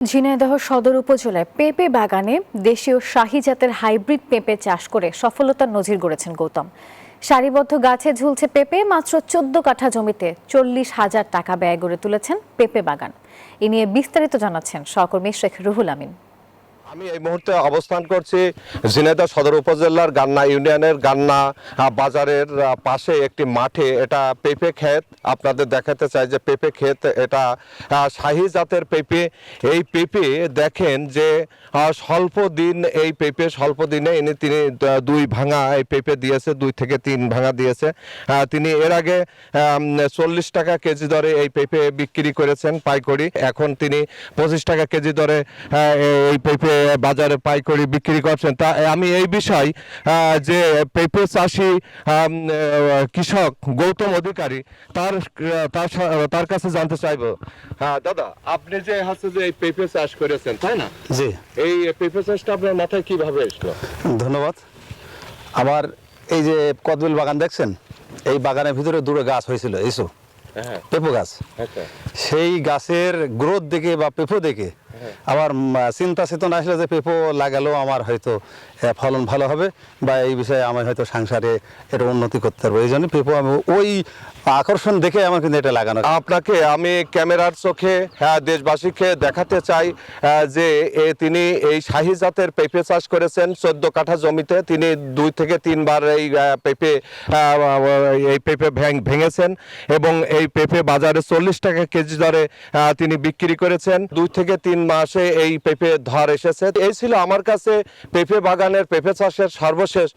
ঝিনাইদহ সদর উপজেলায় পেঁপে বাগানে দেশীয় শাহী জাতের হাইব্রিড পেঁপে চাষ করে সফলতার নজির গড়েছেন গৌতম। সারিবদ্ধ গাছে ঝুলছে পেঁপে, মাত্র ১৪ কাঠা জমিতে ৪০,০০০ টাকা ব্যয় করে তুলেছেন পেঁপে বাগান। এ নিয়ে বিস্তারিত জানাচ্ছেন সহকর্মী শেখ রুহুল আমিন। আমি এই মুহূর্তে অবস্থান করছি ঝিনাইদহ সদর উপজেলার গান্না ইউনিয়নের গান্না বাজারের পাশে একটি মাঠে। এটা পেঁপে ক্ষেত, আপনাদের দেখাতে চাই যে পেঁপে ক্ষেত, এটা শাহী জাতের পেঁপে। এই পেঁপে দেখেন যে স্বল্প দিনে তিনি 2 ভাঙা এই পেঁপে দিয়েছে, 2 থেকে 3 ভাঙা দিয়েছে। তিনি এর আগে 40 টাকা কেজি দরে এই পেঁপে বিক্রি করেছেন পাইকারি। এখন তিনি 25 টাকা কেজি দরে এই পেঁপে বাজারে পাইকারি বিক্রি করছেন। তা আমি এই বিষয় যে পেঁপে চাষি কৃষক গৌতম অধিকারী তার কাছে জানতে চাইবো। দাদা, আপনি যে এই পেঁপে চাষ করেছেন, তাই না? জি। এই পেঁপে চাষটা আপনার মাথায় কিভাবে এসলো? ধন্যবাদ। আমার এই যে কদবেল বাগান দেখছেন, এই বাগানের ভিতরে দুটো গাছ হয়েছিল, এইসব পেঁপো গাছ। সেই গাছের গ্রোথ দেখে বা পেঁপো দেখে আমার চিন্তা চেতনা আসলে যে পেঁপো লাগালেও আমার হয়তো ফলন ভালো হবে, বা এই বিষয়ে আমার হয়তো সংসারে এটা উন্নতি করতে পারবো। এই জন্য পেঁপো আমি ওই আকর্ষণ দেখে আমার কিন্তু এটা লাগানো। আপনাকে আমি ক্যামেরার চোখে দেশবাসীকে দেখাতে চাই যে তিনি এই শাহী জাতের পেঁপে চাষ করেছেন 14 কাঠা জমিতে। তিনি 2 থেকে 3 বার এই পেঁপে ভেঙেছেন এবং এই পেঁপে বাজারে 40 টাকা কেজি দরে তিনি বিক্রি করেছেন। 2 থেকে 3 মাসে এই পেঁপে ধর এসেছে। এই ছিল আমার কাছে পেঁপে বাগানের পেঁপে চাষের সর্বশেষ।